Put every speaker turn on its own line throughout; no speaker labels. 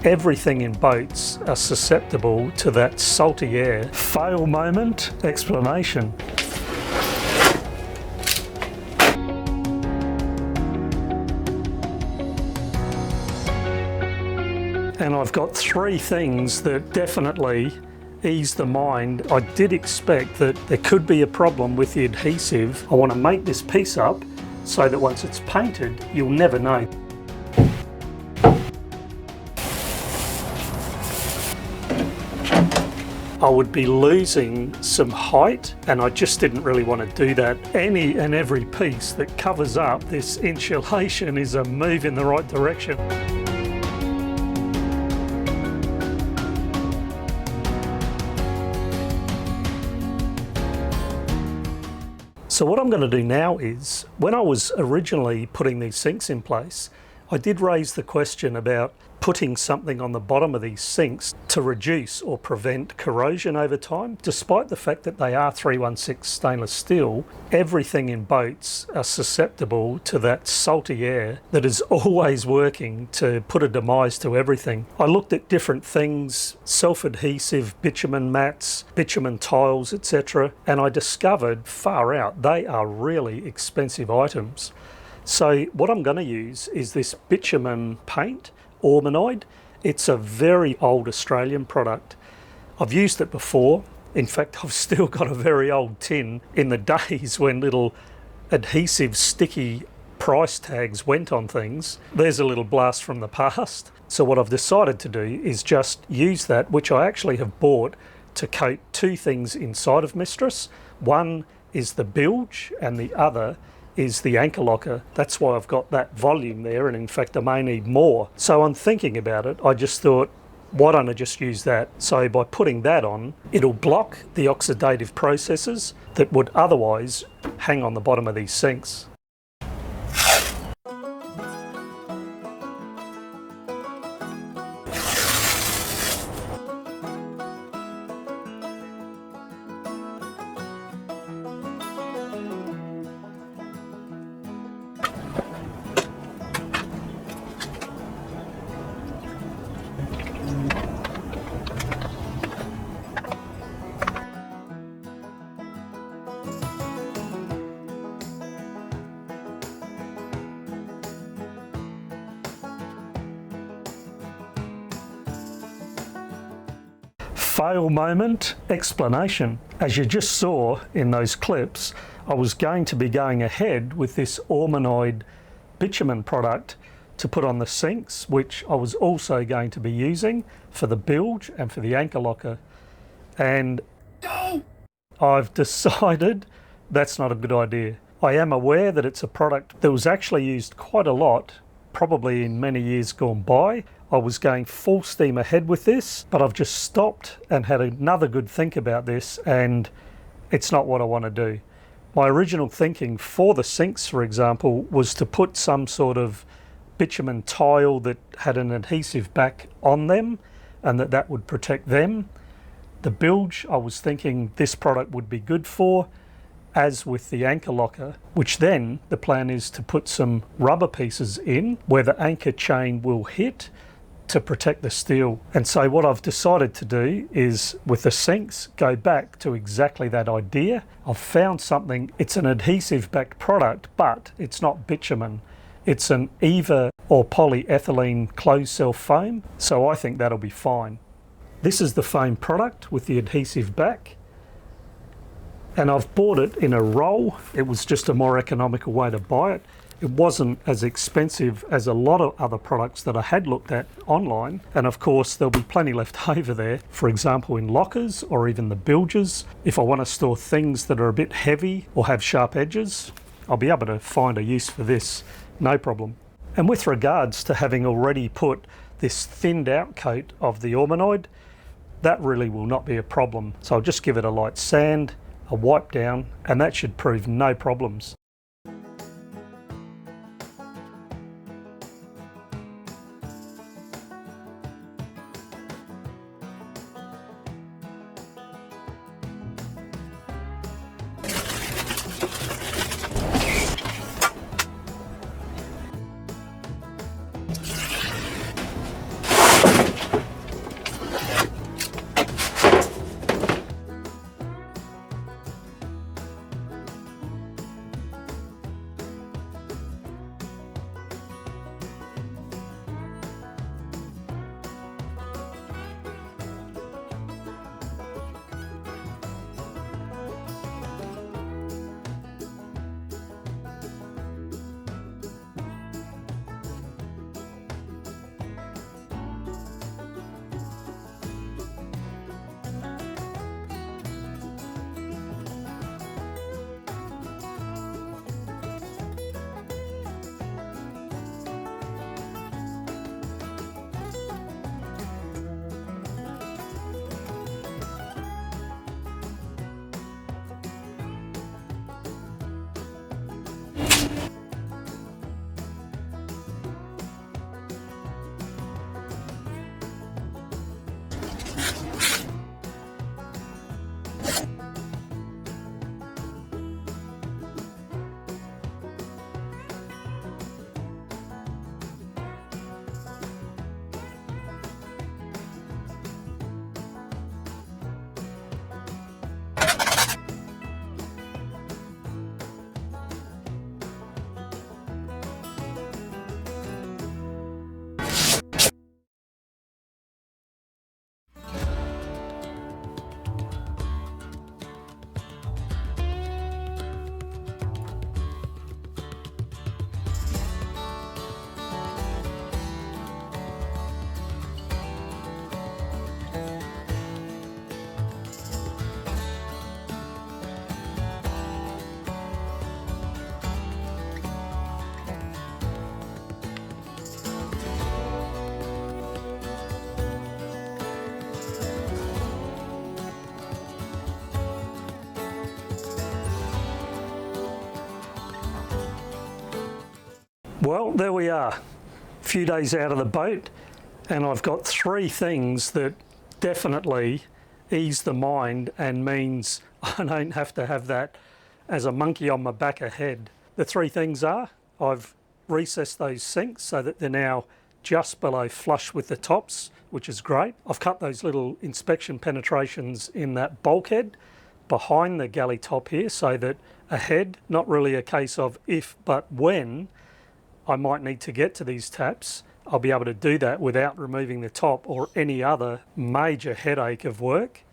Everything in boats are susceptible to that salty air. Fail moment, explanation. And I've got three things that definitely ease the mind. I did expect that there could be a problem with the adhesive. I want to make this piece up so that once it's painted, you'll never know. I would be losing some height, and I just didn't really want to do that. Any and every piece that covers up this insulation is a move in the right direction. So what I'm going to do now is, when I was originally putting these sinks in place, I did raise the question about putting something on the bottom of these sinks to reduce or prevent corrosion over time. Despite the fact that they are 316 stainless steel, everything in boats are susceptible to that salty air that is always working to put a demise to everything. I looked at different things, self-adhesive bitumen mats, bitumen tiles, etc., and I discovered far out they are really expensive items. So what I'm going to use is this bitumen paint, Ormanoid. It's a very old Australian product. I've used it before. In fact, I've still got a very old tin in the days when little adhesive sticky price tags went on things. There's a little blast from the past. So what I've decided to do is just use that, which I actually have bought, to coat two things inside of Mistress. One is the bilge and the other is the anchor locker. That's why I've got that volume there, and in fact I may need more. So I'm thinking about it, I just thought, why don't I just use that? So by putting that on, it'll block the oxidative processes that would otherwise hang on the bottom of these sinks. Fail moment, explanation. As you just saw in those clips, I was going to be going ahead with this Ormanoid bitumen product to put on the sinks, which I was also going to be using for the bilge and for the anchor locker. And I've decided that's not a good idea. I am aware that it's a product that was actually used quite a lot, probably in many years gone by. I was going full steam ahead with this, but I've just stopped and had another good think about this, and it's not what I want to do. My original thinking for the sinks, for example, was to put some sort of bitumen tile that had an adhesive back on them and that would protect them. The bilge, I was thinking this product would be good for, as with the anchor locker, which then the plan is to put some rubber pieces in where the anchor chain will hit to protect the steel. And so what I've decided to do is, with the sinks, go back to exactly that idea. I've found something, it's an adhesive backed product, but it's not bitumen. It's an EVA or polyethylene closed cell foam, so I think that'll be fine. This is the foam product with the adhesive back, and I've bought it in a roll. It was just a more economical way to buy it. It wasn't as expensive as a lot of other products that I had looked at online, and of course there'll be plenty left over there, for example in lockers or even the bilges. If I want to store things that are a bit heavy or have sharp edges, I'll be able to find a use for this, no problem. And with regards to having already put this thinned out coat of the Ormanoid, that really will not be a problem. So I'll just give it a light sand, a wipe down, and that should prove no problems. Well, there we are, a few days out of the boat, and I've got three things that definitely ease the mind and means I don't have to have that as a monkey on my back ahead. The three things are, I've recessed those sinks so that they're now just below flush with the tops, which is great. I've cut those little inspection penetrations in that bulkhead behind the galley top here so that ahead, not really a case of if but when I might need to get to these taps, I'll be able to do that without removing the top or any other major headache of work.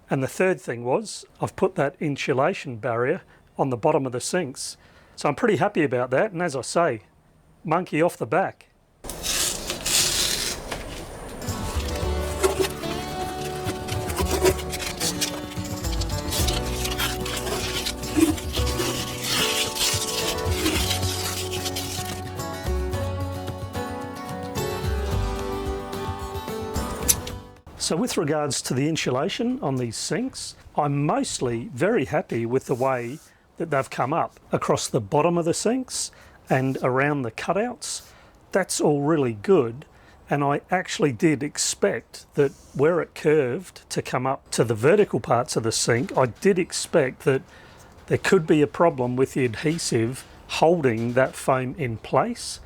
And the third thing was I've put that insulation barrier on the bottom of the sinks. So I'm pretty happy about that, and as I say, monkey off the back. So with regards to the insulation on these sinks, I'm mostly very happy with the way that they've come up across the bottom of the sinks and around the cutouts. That's all really good, and I actually did expect that where it curved to come up to the vertical parts of the sink, I did expect that there could be a problem with the adhesive holding that foam in place.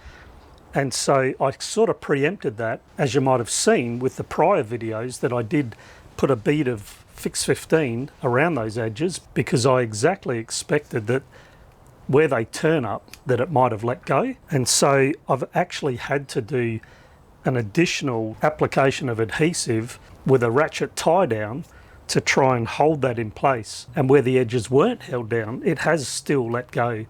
And so I sort of preempted that, as you might have seen with the prior videos, that I did put a bead of Fix 15 around those edges because I exactly expected that where they turn up that it might have let go. And so I've actually had to do an additional application of adhesive with a ratchet tie down to try and hold that in place. And where the edges weren't held down, it has still let go.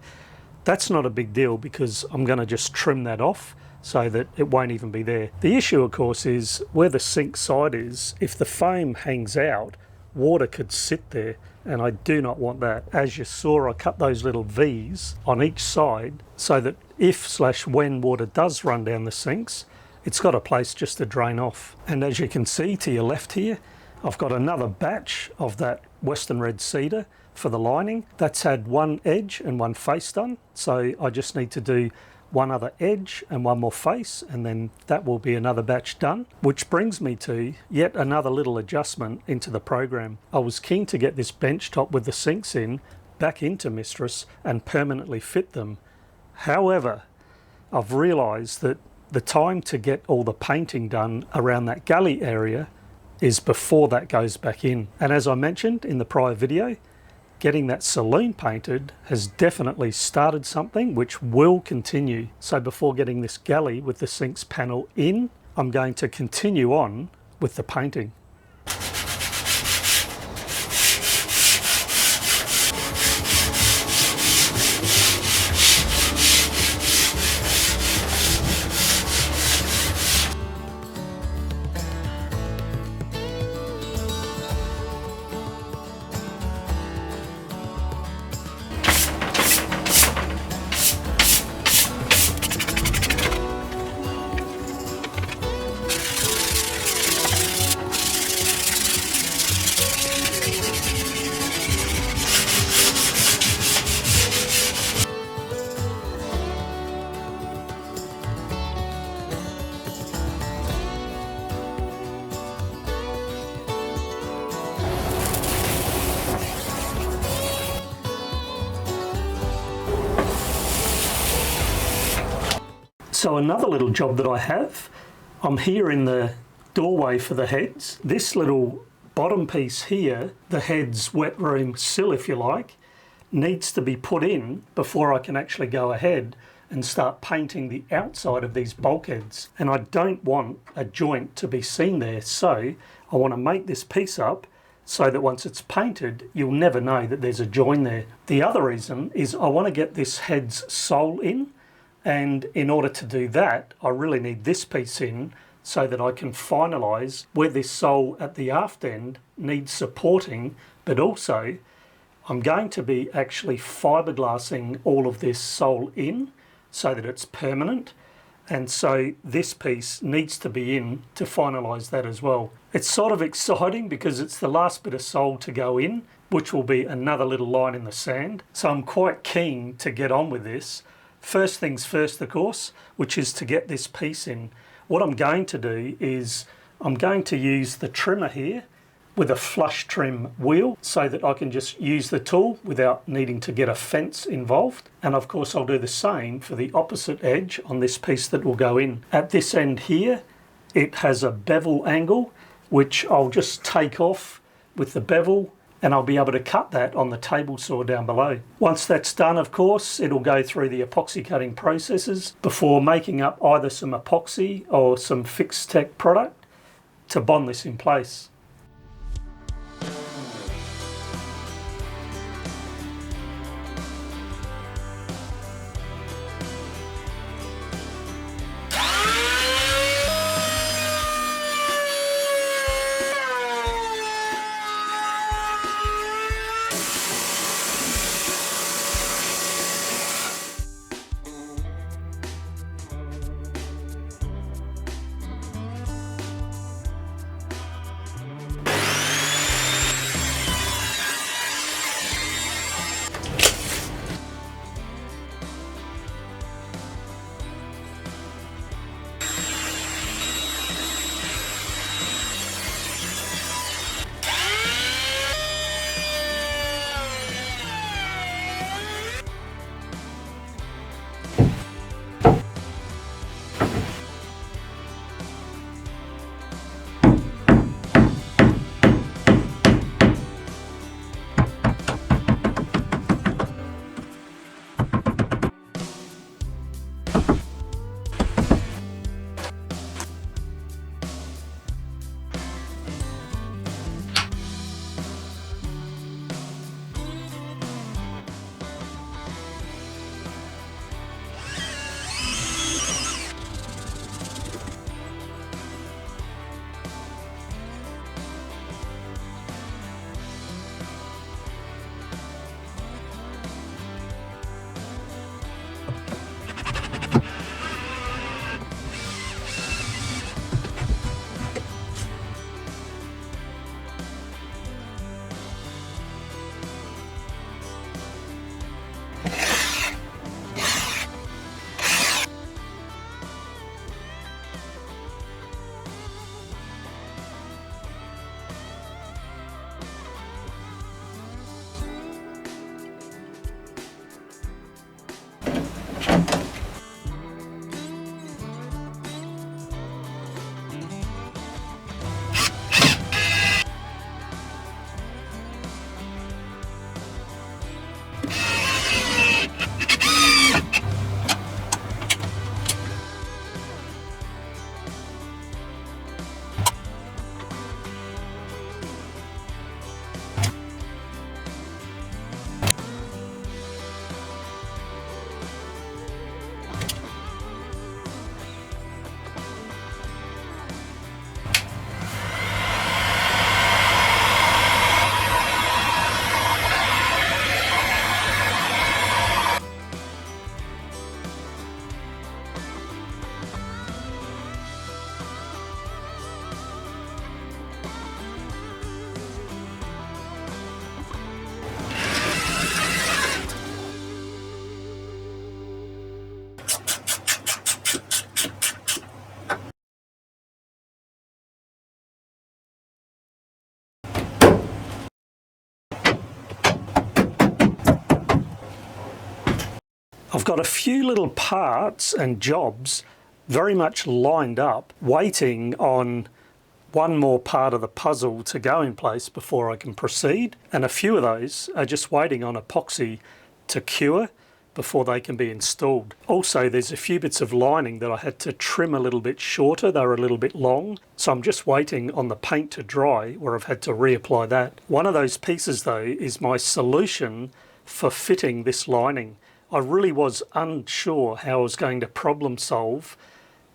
That's not a big deal because I'm going to just trim that off so that it won't even be there. The issue, of course, is where the sink side is. If the foam hangs out, water could sit there, and I do not want that. As you saw, I cut those little V's on each side so that if/when water does run down the sinks, it's got a place just to drain off. And as you can see to your left here, I've got another batch of that Western Red Cedar for the lining. That's had one edge and one face done, so I just need to do one other edge and one more face, and then that will be another batch done. Which brings me to yet another little adjustment into the program. I was keen to get this bench top with the sinks in back into Mistress and permanently fit them. However, I've realised that the time to get all the painting done around that galley area is before that goes back in. And as I mentioned in the prior video, getting that saloon painted has definitely started something which will continue. So before getting this galley with the sinks panel in, I'm going to continue on with the painting. So another little job that I have, I'm here in the doorway for the heads. This little bottom piece here, the head's wet room sill if you like, needs to be put in before I can actually go ahead and start painting the outside of these bulkheads. And I don't want a joint to be seen there, so I want to make this piece up so that once it's painted, you'll never know that there's a join there. The other reason is I want to get this head's sole in, and in order to do that, I really need this piece in so that I can finalise where this sole at the aft end needs supporting, but also I'm going to be actually fiberglassing all of this sole in so that it's permanent, and so this piece needs to be in to finalise that as well. It's sort of exciting because it's the last bit of sole to go in, which will be another little line in the sand, so I'm quite keen to get on with this First things first, of course, which is to get this piece in. What I'm going to do is I'm going to use the trimmer here with a flush trim wheel so that I can just use the tool without needing to get a fence involved. And of course I'll do the same for the opposite edge on this piece that will go in. At this end here, it has a bevel angle, which I'll just take off with the bevel, and I'll be able to cut that on the table saw down below. Once that's done, of course, it'll go through the epoxy cutting processes before making up either some epoxy or some fixed tech product to bond this in place. I've got a few little parts and jobs very much lined up, waiting on one more part of the puzzle to go in place before I can proceed, and a few of those are just waiting on epoxy to cure before they can be installed. Also, there's a few bits of lining that I had to trim a little bit shorter. They were a little bit long, so I'm just waiting on the paint to dry where I've had to reapply that. One of those pieces though is my solution for fitting this lining. I really was unsure how I was going to problem solve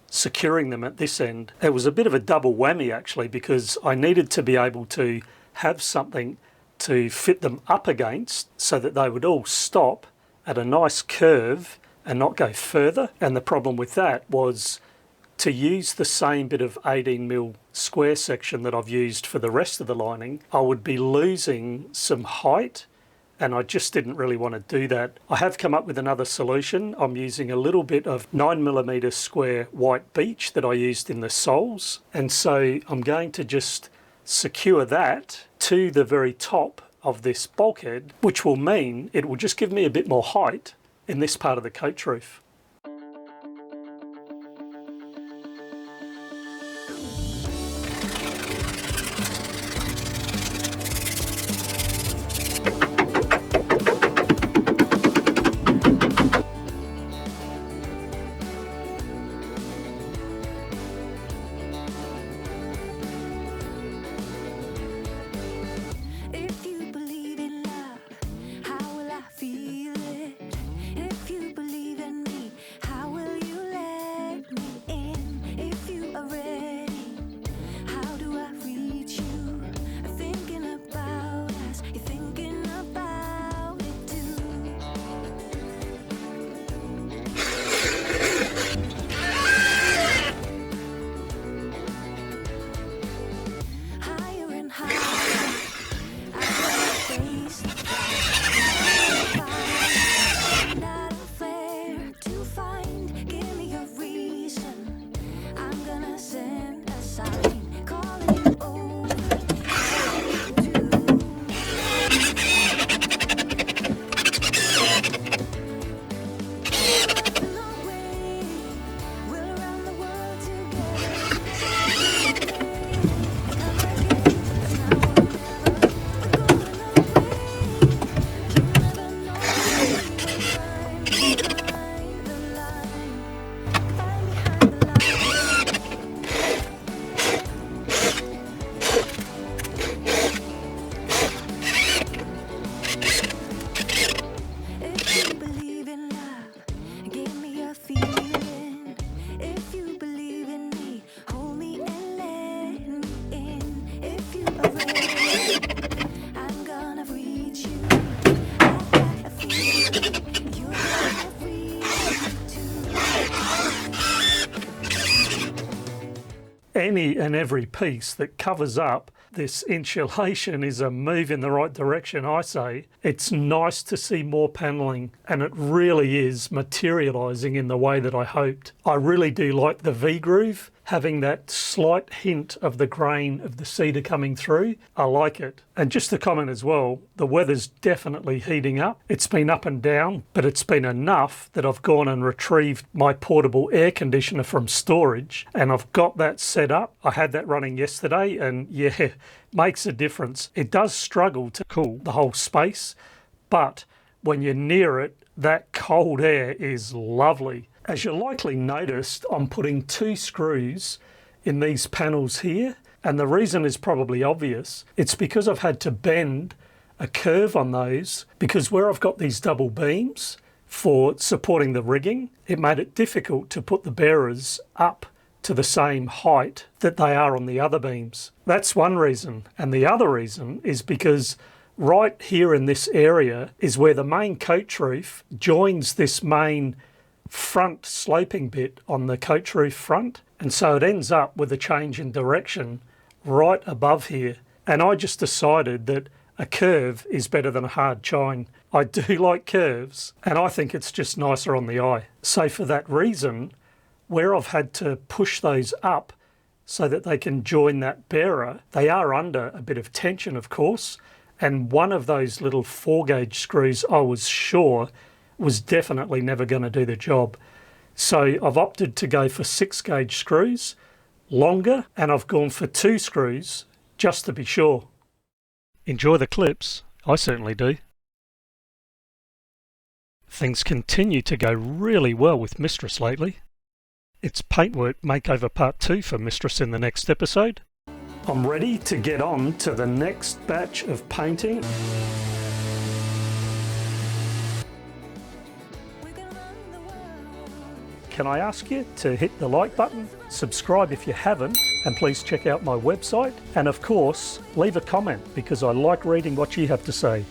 securing them at this end. It was a bit of a double whammy actually, because I needed to be able to have something to fit them up against so that they would all stop at a nice curve and not go further. And the problem with that was to use the same bit of 18mm square section that I've used for the rest of the lining, I would be losing some height and I just didn't really want to do that. I have come up with another solution. I'm using a little bit of 9mm square white beech that I used in the soles, and so I'm going to just secure that to the very top of this bulkhead, which will mean it will just give me a bit more height in this part of the coach roof. Any and every piece that covers up this insulation is a move in the right direction, I say. It's nice to see more panelling, and it really is materialising in the way that I hoped. I really do like the V-groove, having that slight hint of the grain of the cedar coming through. I like it. And just to comment as well, the weather's definitely heating up. It's been up and down, but it's been enough that I've gone and retrieved my portable air conditioner from storage, and I've got that set up. I had that running yesterday, and yeah, makes a difference. It does struggle to cool the whole space, but when you're near it, that cold air is lovely. As you likely noticed, I'm putting 2 screws in these panels here, and the reason is probably obvious. It's because I've had to bend a curve on those, because where I've got these double beams for supporting the rigging, it made it difficult to put the bearers up to the same height that they are on the other beams. That's one reason. And the other reason is because right here in this area is where the main coach roof joins this main front sloping bit on the coach roof front, and so it ends up with a change in direction right above here. And I just decided that a curve is better than a hard chine. I do like curves, and I think it's just nicer on the eye. So for that reason, where I've had to push those up so that they can join that bearer, they are under a bit of tension, of course, and one of those little 4-gauge screws I was sure was definitely never going to do the job. So I've opted to go for 6-gauge screws, longer, and I've gone for 2 screws just to be sure. Enjoy the clips? I certainly do. Things continue to go really well with Mistress lately. It's paintwork makeover part 2 for Mistress in the next episode. I'm ready to get on to the next batch of painting. Can I ask you to hit the like button, subscribe if you haven't, and please check out my website, and of course leave a comment because I like reading what you have to say.